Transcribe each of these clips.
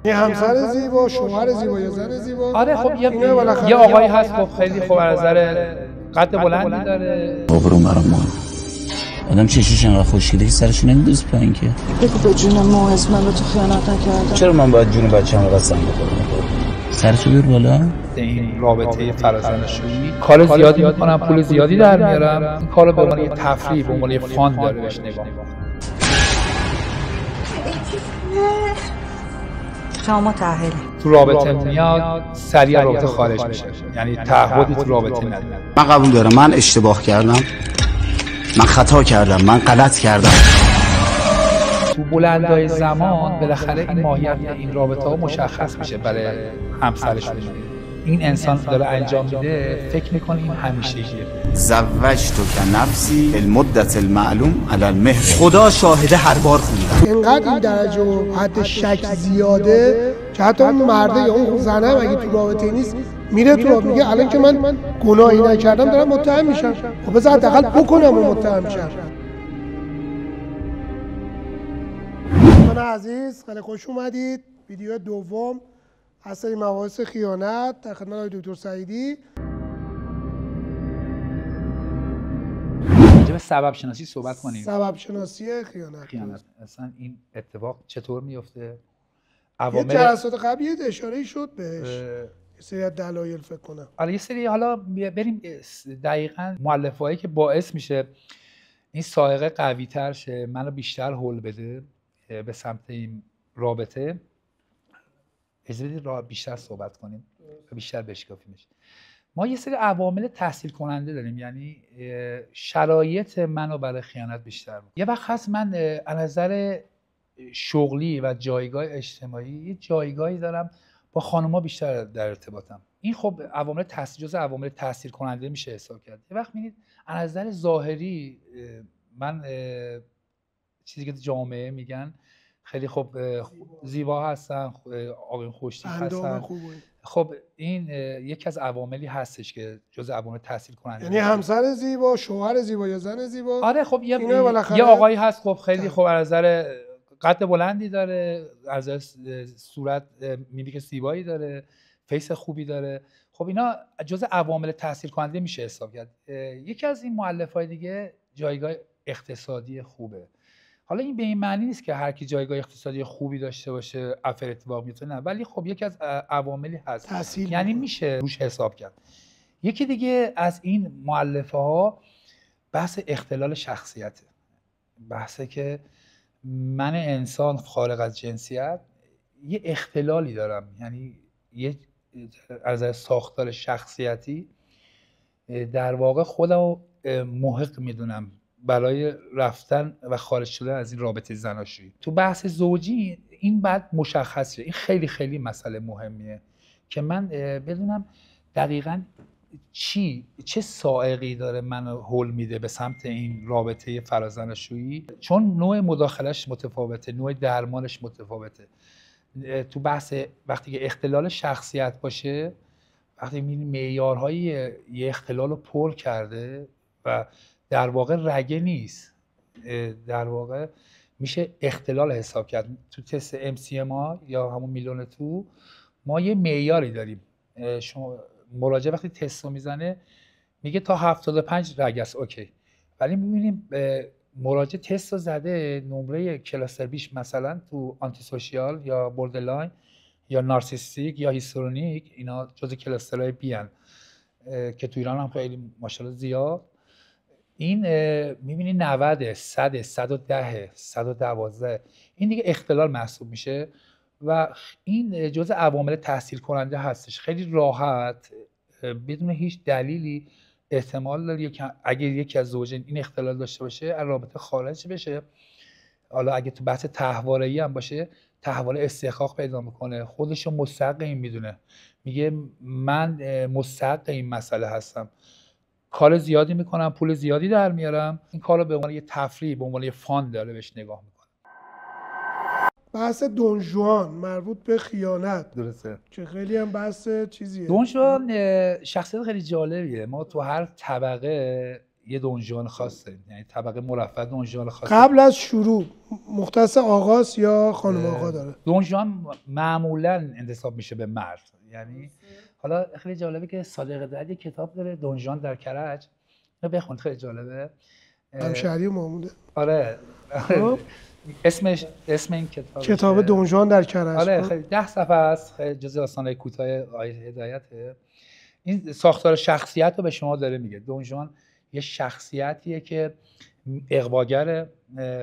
یه همسر زیبا، شوهر زیبا یا زن زیبا. آره خب یه آقایی هست خب خیلی خوب از نظر قد بلندی داره. آبرو مرا مهم. آدم چشش انقدر خوشگله که سرش نمیدوز پایین که. بگو به جون موعظ من به تو خیانت نکردم. چرا من باید جون بچه‌م قسم بخورم؟ سرتو بیار بالا. این رابطه فرازنشویی کار زیادی میکنم، پول زیادی در میارم. این کارو به عنوان یه تفریح، به عنوان یه فان داره بهش نگاه میکنم. شما متأهلی. تو رابطه میاد سریع رابطه خارج میشه، یعنی تعهدی تو رابطه نداره. من قبول دارم من اشتباه کردم، من خطا کردم، من غلط کردم. تو بلندای زمان بالاخره این ماهیت این رابطه ها مشخص میشه برای همسرشون. این انسان داره انجام میده فکر میکنه این همیشگیه. زوجتو که نفسی المدت المعلوم علی المهر. خدا شاهده هر بار خوندم. اینقدر این درجه و حد شک زیاده که حتی اون مرده یا اون زنه اگه تو رابطه نیست میره تو رابطه میگه الان که من گناهی نکردم دارم متهم میشم، خب بذار حداقل بکنم و متهم شم. دوستان عزیز خیلی خوش اومدید. ویدیو دوم از سری مباحث خیانت در خدمت آقای دکتر سعیدی. راجع به سبب شناسی صحبت کنیم. سبب شناسی خیانت. اصلا این اتفاق چطور میفته؟ یه جلسات قبل یه اشاره‌ای شد بهش. یه سری دلایل فکر کنم. آره یه سری، حالا بریم دقیقاً مؤلفه‌ای که باعث میشه این سائقه قوی‌تر شه، منو بیشتر هول بده به سمت این رابطه. اجازه بدید بیشتر صحبت کنیم و بیشتر بشکافیمش. ما یه سری عوامل تحصیل کننده داریم، یعنی شرایط منو برای خیانت بیشتر می‌کنه. یه وقت هست من از نظر شغلی و جایگاه اجتماعی یه جایگاهی دارم، با خانم‌ها بیشتر در ارتباطم. این خب عوامل تحصیل، جزء عوامل تحصیل کننده میشه حساب کرد. یه وقت می‌بینید از نظر ظاهری من چیزی که جامعه میگن خیلی خوب زیبا هستن، آقایون خوش‌تیپ هستن. خب این یکی از عواملی هستش که جزء عوامل تحصیل کننده. یعنی همسر زیبا، شوهر زیبا یا زن زیبا. آره خب یه آقایی هست خب خیلی خوب از نظر قد بلندی داره، از نظر صورت میمیک زیبایی داره، فیس خوبی داره. خب اینا جزء عوامل تحصیل کننده میشه حساب کرد. یکی از این مؤلفه‌های دیگه جایگاه اقتصادی خوبه. حالا این به این معنی نیست که هر کی جایگاه اقتصادی خوبی داشته باشه افر اتفاق میفته، نه، ولی خب یکی از عواملی هست، یعنی میشه روش حساب کرد. یکی دیگه از این مؤلفه ها بحث اختلال شخصیته. بحثه که من انسان خارق از جنسیت یه اختلالی دارم، یعنی یه از ساختار شخصیتی در واقع خودم محق میدونم برای رفتن و خارج شدن از این رابطه زناشویی. تو بحث زوجی این بعد مشخص شه. این خیلی خیلی مسئله مهمیه که من بدونم دقیقاً چه سائقی داره منو هول میده به سمت این رابطه فرازناشویی، چون نوع مداخلش متفاوته، نوع درمانش متفاوته. تو بحث وقتی که اختلال شخصیت باشه، وقتی معیارهای یه اختلال رو پر کرده و در واقع رگه نیست، در واقع میشه اختلال حساب کرد. تو تست MCMA یا همون میلونتو ما یه معیاری داریم. شما مراجع وقتی تست رو میزنه میگه تا 75 رگ است اوکی، ولی میبینیم مراجع تست رو زده نمره کلاستر بیش مثلا تو آنتی سوشیال یا بوردرلاین یا نارسیستیک یا هیسترونیک، اینا جزء کلاسترهای بی ان که تو ایران هم خیلی ماشاءالله زیاد. این میبینی 90 100 110 112 این دیگه اختلال محسوب میشه و این جزء عوامل تحصیل کننده هستش. خیلی راحت بدون هیچ دلیلی احتمال داره که اگه یکی از زوجین این اختلال داشته باشه از رابطه خارج بشه. حالا اگه تو بحث تحواره‌ای هم باشه، تحوار استحقاق پیدا میکنه، خودشو مستحق این میدونه، میگه من مستحق این مسئله هستم، کار زیادی میکنم، پول زیادی در میارم. این کارو به عنوان یه تفریح، به عنوان یه فان داره بهش نگاه میکنه. بحث دون ژوان مربوط به خیانت، درسته، که خیلی هم بحث چیزیه. دون ژوان شخصیت خیلی جالبیه. ما تو هر طبقه یه دون ژوان خاص داریم، یعنی طبقه مرفه دون ژوان خاص. قبل از شروع مختص آقاست یا خانم آقا داره؟ دون ژوان معمولا انتساب میشه به مرد. یعنی حالا خیلی جالبه که صادق دعد کتاب داره دون ژوان در کرج، بخون خیلی جالبه. همشهری محموده. آره اسم این کتاب دون ژوان در کرج. آره خیلی 10 صفحه است، جزء داستان‌های کوتاه آقای هدایته. این ساختار شخصیت رو به شما داره میگه. دون ژوان یه شخصیتیه که اغواگره،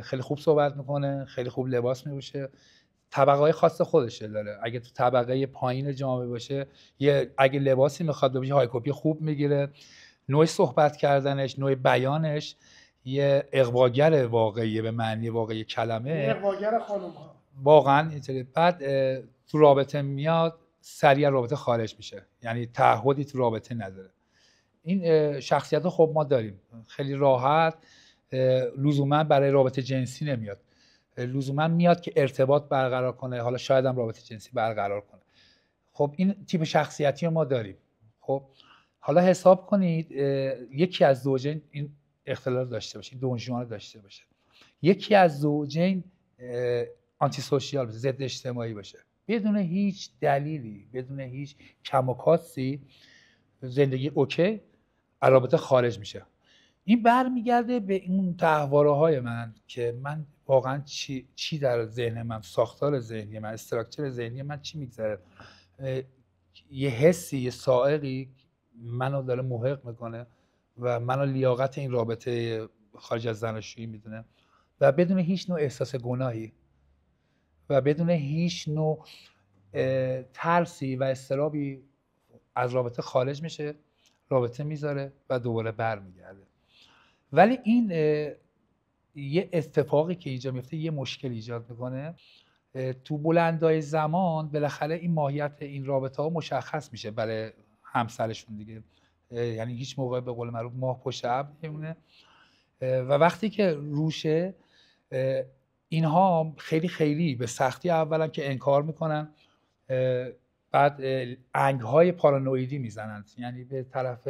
خیلی خوب صحبت میکنه، خیلی خوب لباس میپوشه، طبقه‌های خاص خودشه داره. اگه تو طبقه پایین جامعه باشه، اگه لباسی میخواد بپوشه های کپی خوب میگیره. نوع صحبت کردنش، نوع بیانش یه اغواگر واقعیه به معنی واقعی کلمه. اغواگر خانم‌ها. واقعا اینطوری. بعد تو رابطه میاد، سریع رابطه خارج میشه، یعنی تعهدی تو رابطه نداره. این شخصیت رو خب ما داریم، خیلی راحت، لزوما برای رابطه جنسی نمیاد، لزوما میاد که ارتباط برقرار کنه، حالا شاید هم رابطه جنسی برقرار کنه. خب این تیپ شخصیتی رو ما داریم. خب حالا حساب کنید یکی از زوجین این اختلال داشته باشه، این دون ژوان داشته باشه، یکی از زوجین آنتی سوشیال باشه، ضد اجتماعی باشه، بدون هیچ دلیلی، بدون هیچ کم و کاستی زندگی اوکی، رابطه خارج میشه. این برمیگرده به این تحوارهای من که من واقعا چی در ذهن من، ساختار ذهنی من، استراکچر ذهنی من چی میگذره. یه حسی، یه سائقی منو داره محق میکنه و منو لیاقت این رابطه خارج از زناشویی میدونه و بدون هیچ نوع احساس گناهی و بدون هیچ نوع ترسی و اضطرابی از رابطه خارج میشه، رابطه میذاره و دوباره برمیگرده. ولی این یه اتفاقی که ایجاد میفته، یه مشکل ایجاد میکنه تو بلندای زمان. بالاخره این ماهیت این رابطه ها مشخص میشه برای همسرشون دیگه، یعنی هیچ موقع به قول معروف ماه پشت ابر نمیمونه و وقتی که روشه اینها خیلی خیلی به سختی اولا که انکار میکنن، بعد انگهای پارانویدی میزنن، یعنی به طرف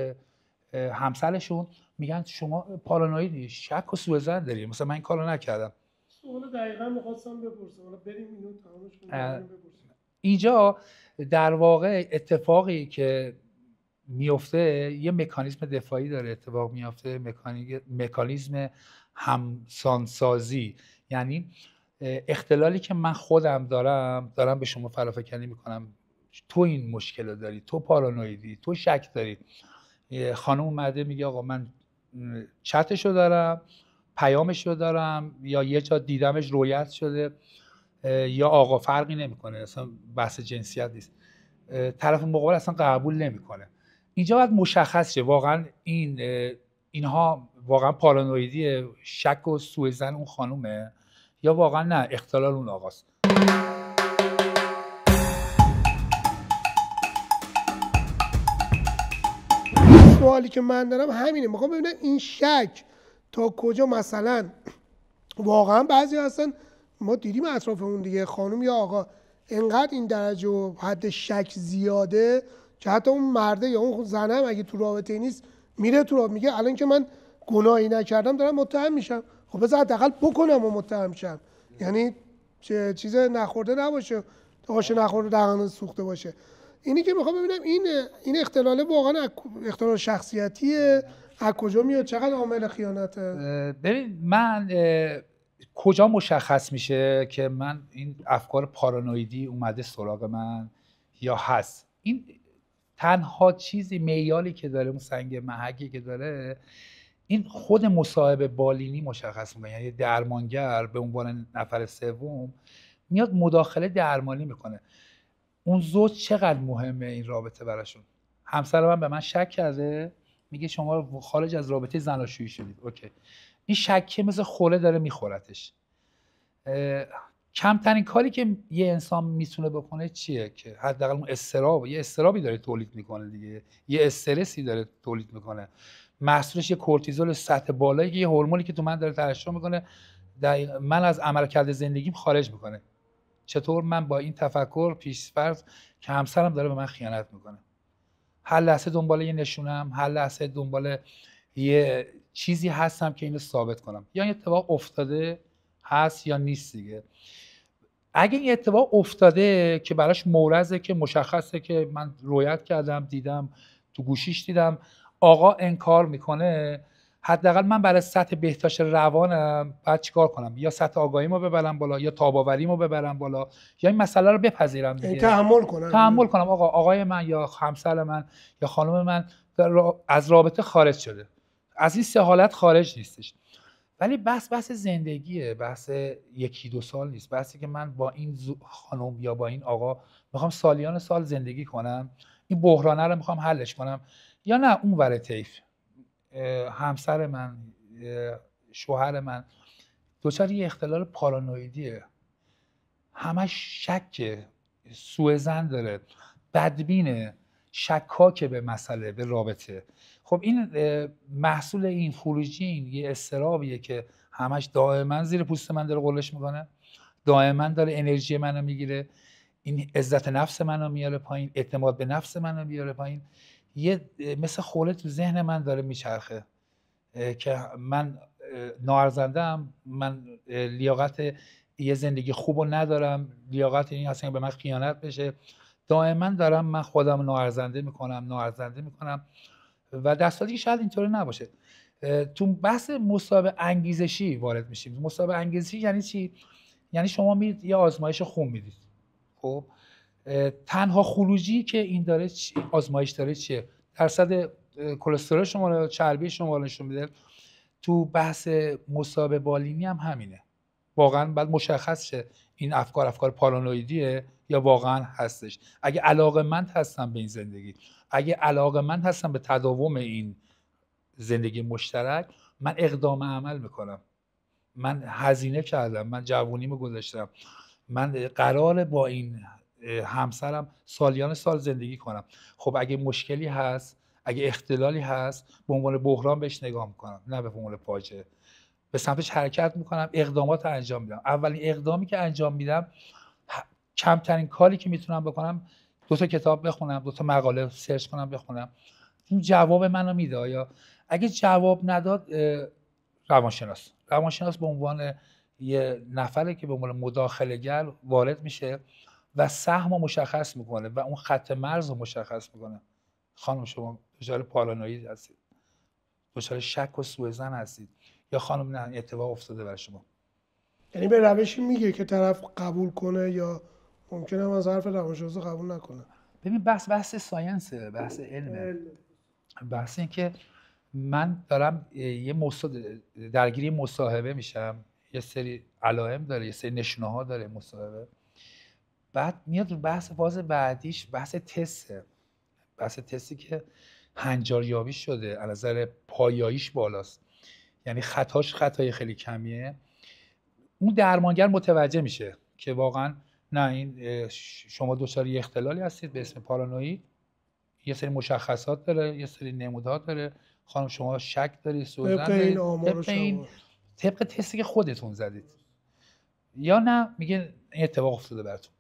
همسرشون میگن شما پارانویدی، شک و سوء ظن داری، مثلا من این کارو نکردم. سوال دقیقاً می‌خواستم بپرسم، حالا بریم اینو تمامش کنیم. اینجا در واقع اتفاقی که میفته یه مکانیزم دفاعی داره اتفاق میفته، مکانیزم همسانسازی. یعنی اختلالی که من خودم دارم به شما فرافکنی میکنم، تو این مشکل رو داری، تو پارانویدی، تو شک داری. خانم اومده میگه آقا من چتشو دارم، پیامشو دارم، یا یه جا دیدمش رویت شده، یا آقا فرقی نمیکنه، اصلا بحث جنسیت نیست، طرف مقابل اصلا قبول نمیکنه. اینجا باید مشخص شه واقعا اینها واقعا پارانویدی، شک و سوء ظن اون خانومه یا واقعا نه اختلال اون آقاست. سوالی که من دارم همینه، میخوام ببینم این شک تا کجا، مثلا واقعا بعضی هستن ما دیدیم اطرافمون دیگه، خانم یا آقا انقدر این درجه و حد شک زیاده که حتی اون مرده یا اون زنه هم اگه تو رابطه نیست میره تو رابطه، میگه الان که من گناهی نکردم دارم متهم میشم، خب بذار حداقل بکنم و متهم شم، یعنی چیز نخورده نباشه، آش نخورده دهن سوخته باشه. اینی که میخوام ببینم این اختلاله واقعا اختلال شخصیتیه، از کجا میاد، چقدر عامل خیانته؟ ببین من کجا مشخص میشه که من این افکار پارانویدی اومده سراغ من یا هست؟ این تنها چیزی میالی که داره، اون سنگ محکی که داره، این خود مصاحب بالینی مشخص میکنه. یعنی درمانگر به عنوان نفر سوم میاد مداخله درمانی میکنه. اون زوج چقدر مهمه این رابطه براشون. همسر من به من شک کرده، میگه شما خارج از رابطه زناشویی شدید. اوکی، این شکه مثل خوله داره میخورتش. کمترین کاری که یه انسان میتونه بکنه چیه؟ که حداقل اون یه استرابی داره تولید میکنه دیگه، یه استرسی داره تولید میکنه، محصولش یه کورتیزول سطح بالایی که یه هورمونی که تو من داره ترشح میکنه، من از عملکرد زندگیم خارج میکنه. چطور من با این تفکر پیش‌فرض که همسرم داره به من خیانت میکنه، هر لحظه دنبال یه نشونم، هر لحظه دنبال یه چیزی هستم که اینو ثابت کنم. یا این اتفاق افتاده هست یا نیست دیگه. اگه این اتفاق افتاده که براش مورزه که مشخصه که من رویت کردم، دیدم، تو گوشیش دیدم، آقا انکار میکنه، حداقل من برای سطح بهداشت روانم باید چیکار کنم؟ یا سطح آگاهیمو ببرم بالا، یا تاب‌آوریمو ببرم بالا، یا این مسئله رو بپذیرم دیگه. تحمل کنم آقای من یا همسر من یا خانم من از رابطه خارج شده، از این سه حالت خارج نیستش. ولی بحث زندگیه، بحث 1-2 سال نیست، بحثی که من با این خانم یا با این آقا میخوام سالیان سال زندگی کنم، این بحرانه رو میخوام حلش کنم، یا نه اون ور طیف همسر من، شوهر من دچار یه اختلال پارانویدیه، همش شکه، سوءظن داره، بدبینه، شکاکه به مسئله، به رابطه. خب این محصول این خروجین یه اضطرابیه که همش دائما زیر پوست من داره قلش میکنه، دائما داره انرژی منو میگیره، این عزت نفس منو میاره پایین، اعتماد به نفس منو میاره پایین، یه مثل خوله تو ذهن من داره میچرخه که من ناارزنده‌ام، من لیاقت یه زندگی خوبو ندارم، لیاقت این اصلا به من خیانت بشه، دائما دارم من خودم ناارزنده میکنم و در صورتی که شاید اینطوری نباشه. تو بحث مصاحبه انگیزشی وارد میشیم. مصاحبه انگیزشی یعنی چی؟ یعنی شما میرید یه آزمایش خون میدید، خب تنها خروجی که این داره آزمایش داره چیه؟ درصد کلسترول شما رو، چربی شما رو نشون میده. تو بحث مصاحبه بالینی هم همینه، واقعا باید مشخص شه این افکار پارانویدیه یا واقعا هستش. اگه علاقه‌مند هستم به این زندگی، اگه علاقه‌مند هستم به تداوم این زندگی مشترک، من اقدام عمل میکنم، من هزینه کردم، من جوونیمو گذاشتم، من قراره با این همسرم سالیان سال زندگی کنم. خب اگه مشکلی هست، اگه اختلالی هست، به عنوان بحران بهش نگاه میکنم، نه به عنوان فاجعه. به سمتش حرکت میکنم، اقدامات انجام میدم. اولین اقدامی که انجام میدم، کمترین کاری که میتونم بکنم، 2 تا کتاب بخونم، 2 تا مقاله سرچ کنم بخونم. این جواب منو میده. یا اگه جواب نداد، روانشناس به عنوان یه نفره که به عنوان مداخله‌گر وارد میشه و سهم رو مشخص میکنه و اون خط مرز رو مشخص میکنه. خانم شما دچار پارانوید هستید، دچار شک و سوءظن هستید، یا خانم نه اتفاق افتاده برای شما. یعنی به روشی میگه که طرف قبول کنه یا ممکنه از حرف روانشناس قبول نکنه. ببین بحث ساینسه، بحث علمه. بحث این که من دارم یه درگیری مصاحبه میشم، یه سری علائم داره، یه سری نشونه ها داره مصاحبه، بعد میاد فاز بعدیش بحث تسته، بحث تستی که هنجاریابی شده، از نظر پایاییش بالاست، یعنی خطای خیلی کمیه. اون درمانگر متوجه میشه که واقعا نه، این شما دچار یه اختلالی هستید به اسم پارانوید، یه سری مشخصات داره، یه سری نمودار داره، خانم شما شک داری، سوءظن داری، طبق تستی که خودتون زدید، یا نه میگه این اتفاق افتاده براتون.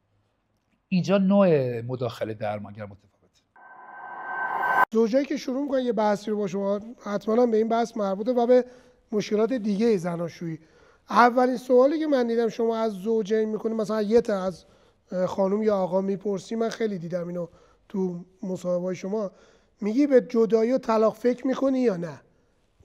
اینجا نوع مداخله درمانگر متفاوته. زوجایی که شروع می‌کنن یه بحثی رو با شما، حتما به این بحث مربوطه و به مشکلات دیگه زناشویی. اولین سوالی که من دیدم شما از زوجین میکنید، مثلا یه تا از خانم یا آقا میپرسی، من خیلی دیدم اینو تو مصاحبه‌های شما، میگی به جدایی و طلاق فکر میکنی یا نه؟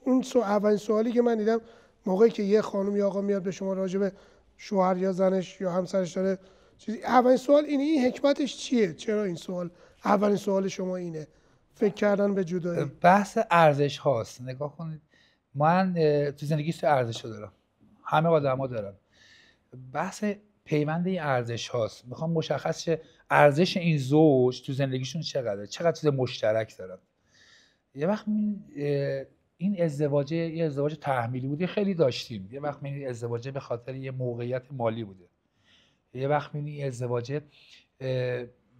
اون اولین سوالی که من دیدم موقعی که یه خانم یا آقا میاد به شما راجع به شوهر یا زنش یا همسرش داره چیزی، اولین سوال اینه، این حکمتش چیه؟ چرا این سوال اولین سوال شما اینه؟ فکر کردن به جدایی. بحث ارزش هاست. نگاه کنید، من تو زندگی ارزش دارم، همه آدما دارن. بحث پیوند این ارزش هاست. میخوام مشخص شه ارزش این زوج تو زندگیشون چقدره، چقدر چیز مشترک دارن. یه وقت این ازدواج یه ازدواج تحمیلی بوده، خیلی داشتیم. یه وقت این ازدواج به خاطر یه موقعیت مالی بوده. یه وقت این ازدواج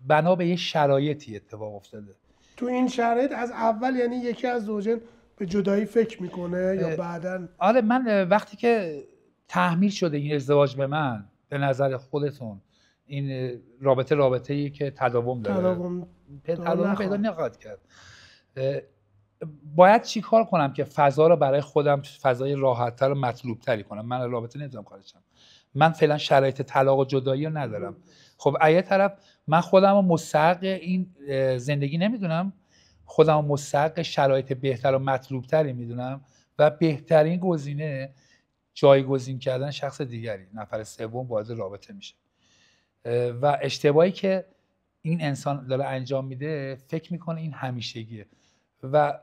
بنا به یه شرایطی اتفاق افتاده. تو این شرایط از اول یعنی یکی از زوجین به جدایی فکر میکنه یا بعداً؟ آره، من وقتی که تحمیل شده این ازدواج به من، به نظر خودتون این رابطه‌ای که تداوم داره، تداوم پیدا نخواهد کرد، باید چی کار کنم که فضا رو برای خودم فضای راحت‌تر و مطلوب‌تری کنم؟ من رابطه نمی‌تونم خارجم. من فعلا شرایط طلاق و جدایی رو ندارم. خب از یه طرف من خودم رو مستحق این زندگی نمیدونم، خودم رو مستحق شرایط بهتر و مطلوب‌تری میدونم و بهترین گزینه جایگزین کردن شخص دیگری، نفر سوم وارد رابطه میشه. و اشتباهی که این انسان داره انجام میده فکر میکنه این همیشگیه و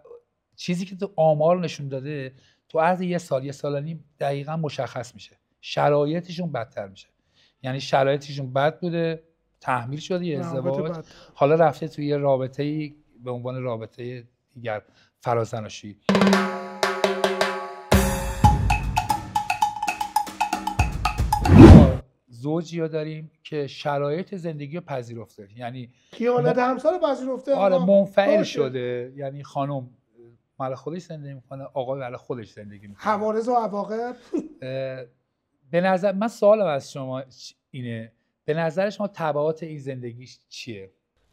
چیزی که تو آمار نشون داده تو عرض یه سال و نیم دقیقاً مشخص میشه، شرایطشون بدتر میشه. یعنی شرایطشون بد بوده، تحمیل شده یه ازدواج، حالا رفته توی یه رابطه‌ای به عنوان رابطه دیگر فرازناشی. زوجی رو داریم که شرایط زندگی رو پذیرفته، یعنی خیانت همسر رو پذیرفته، آره منفعل شده، یعنی خانم مال خودش زندگی میکنه، آقا مال خودش زندگی میکنه. حوادث و عواقب. به نظر من سوالم از شما اینه، به نظر شما تبعات این زندگی چیه؟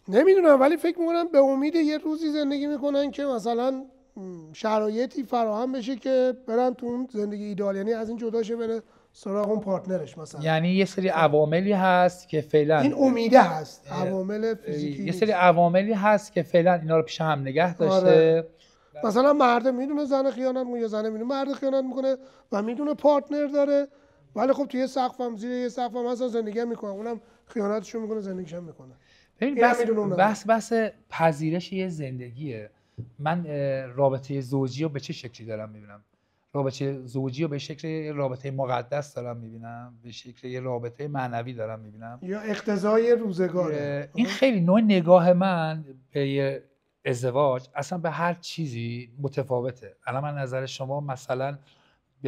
نمیدونم، ولی فکر میکنم به امید یه روزی زندگی میکنن که مثلا شرایطی فراهم بشه که برن تو اون زندگی ایدئال، یعنی از این جدا شه بره سراغ اون پارتنرش مثلا. یعنی یه سری عواملی هست که فعلا این امیده هست، عوامل فیزیکی، یه سری عواملی هست که فعلا اینا رو پیش هم نگه داشته. آره. مثلا مرد میدونه زن خیانت میکنه یا زن میدونه مرد خیانت میکنه و میدونه پارتنر داره، ولی خب توی یه سقفم زیر یه سقفم مثلا زندگی میکنه، اونم خیانتشو میکنه زندگیشو میکنه. ببین بحث پذیرش یه زندگیه. من رابطه زوجی رو به چه شکلی دارم میبینم؟ رابطه زوجی رو به شکل رابطه مقدس دارم میبینم، به شکل یه رابطه معنوی دارم میبینم، یا اقتضای روزگاره. این خیلی نوع نگاه من به یه ازدواج اصلا به هر چیزی متفاوته. الان من نظر شما مثلا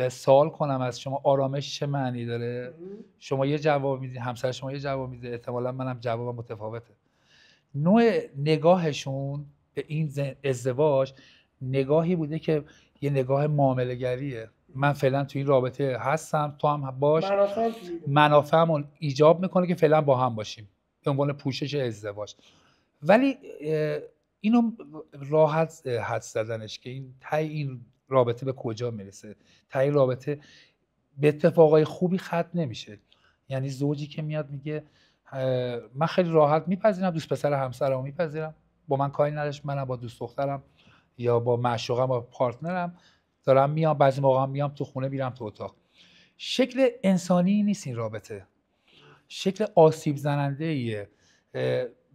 سوال کنم از شما آرامش چه معنی داره، شما یه جواب میدید، همسر شما یه جواب میده، احتمالاً منم جوابم متفاوته. نوع نگاهشون به این ازدواج نگاهی بوده که یه نگاه معامله‌گریه. من فعلا توی این رابطه هستم، تو هم باش، منافعمون ایجاب میکنه که فعلا با هم باشیم به عنوان پوشش ازدواج. ولی اینو راحت حدس زدنش که این رابطه به کجا میرسه، این رابطه به اتفاقای خوبی ختم نمیشه. یعنی زوجی که میاد میگه من خیلی راحت میپذیرم دوست پسر همسرمو میپذیرم، با من کاری نداشت، منم با دوست دخترم یا با معشوقم با پارتنرم دارم میام، بعضی موقع میام تو خونه، میرم تو اتاق. شکل انسانی نیست این رابطه، شکل آسیب زننده ایه.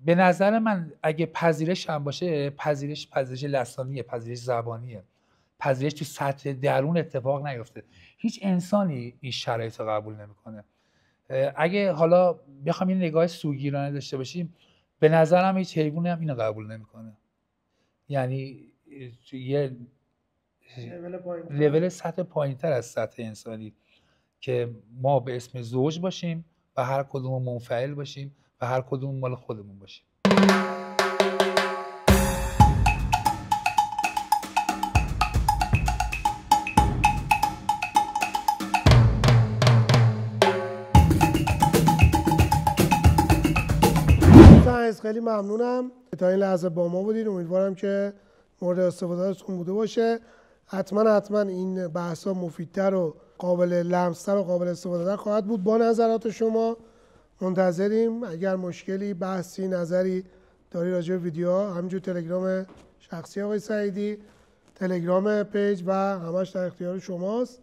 به نظر من اگه پذیرش هم باشه، پذیرش لسانیه، پذیرش زبانیه، پذیرش تو سطح درون اتفاق نیفته. هیچ انسانی این شرایط رو قبول نمیکنه. اگه حالا بخوام یه نگاه سوگیرانه داشته باشیم، به نظرم هیچ حیوانی هم اینو قبول نمیکنه. یعنی تو یه لول سطح پایین‌تر از سطح انسانی که ما به اسم زوج باشیم و هر کدوم منفعل باشیم و هر کدوم مال خودمون باشیم. خیلی ممنونم تا این لحظه با ما بودید. امیدوارم که مورد استفادهتون بوده باشه. حتما این بحثا مفیدتر و قابل لمس‌تر و قابل استفاده‌تر خواهد بود. با نظرات شما منتظریم. اگر مشکلی، بحثی، نظری داری راجع به ویدیوها، همینجور تلگرام شخصی آقای سعیدی، تلگرام پیج و همش در اختیار شماست.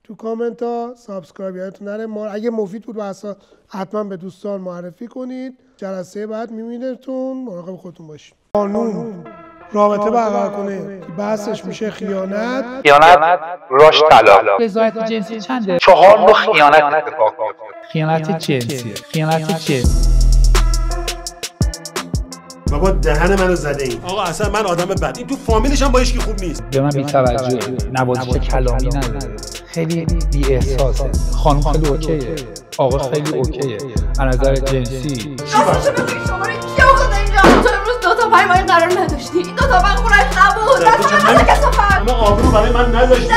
تو کامنت ها سابسکرایب یادتون نره. ما اگه مفید بود بحثا حتما به دوستان معرفی کنید. جلسه بعد می‌بینیمتون، مراقب خودتون باشید. قانون رابطه برقرار کنه بحثش میشه خیانت راش طلاق. رضایت جنسی چنده؟ 4 نوع خیانت اتفاق میفته. خیانت جنسی، خیانت جنسی. بابا دهن منو زده این. آقا اصلا من آدم بد، این تو فامیلش هم با هیچ کی خوب نیست. به من بی‌توجهی، نوازش کلامی نداره. خیلی بی احساسه. خانم خیلی اوکیه، آقا خیلی اوکیه. از نظر جنسی شما رو کی آورد اینجا؟ تو امروز 2 تا برای ما این قرار نداشتی. این دو تا خونه‌اش نبود. اصلا کثافت. اما آبرو برای من نذاشتی.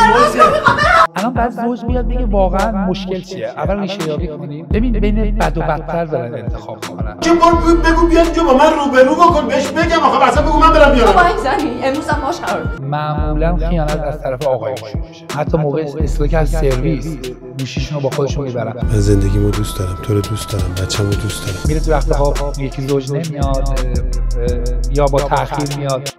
الان بعد زوج بیاد بگه واقعا مشکل چیه؟ اول ریشه یابی کنیم. ببین بین بد و بدتر دارن انتخاب میکنن. چه بگو بیاد اینجا با من روبرو بکن بهش بگم آخه اصلا بگو من برم بیارم. با این زنی امروز هم باش قرار دارم. معمولا خیانت از طرف آقایون شروع میشه. حتی موقع استفاده از سرویس گوشیشون رو با خودشون میبرن. من زندگیمو دوست دارم، تو رو دوست دارم، بچه‌مو دوست دارم. میره تو وقت خواب یکی زوج نمیاد یا با تأخیر میاد.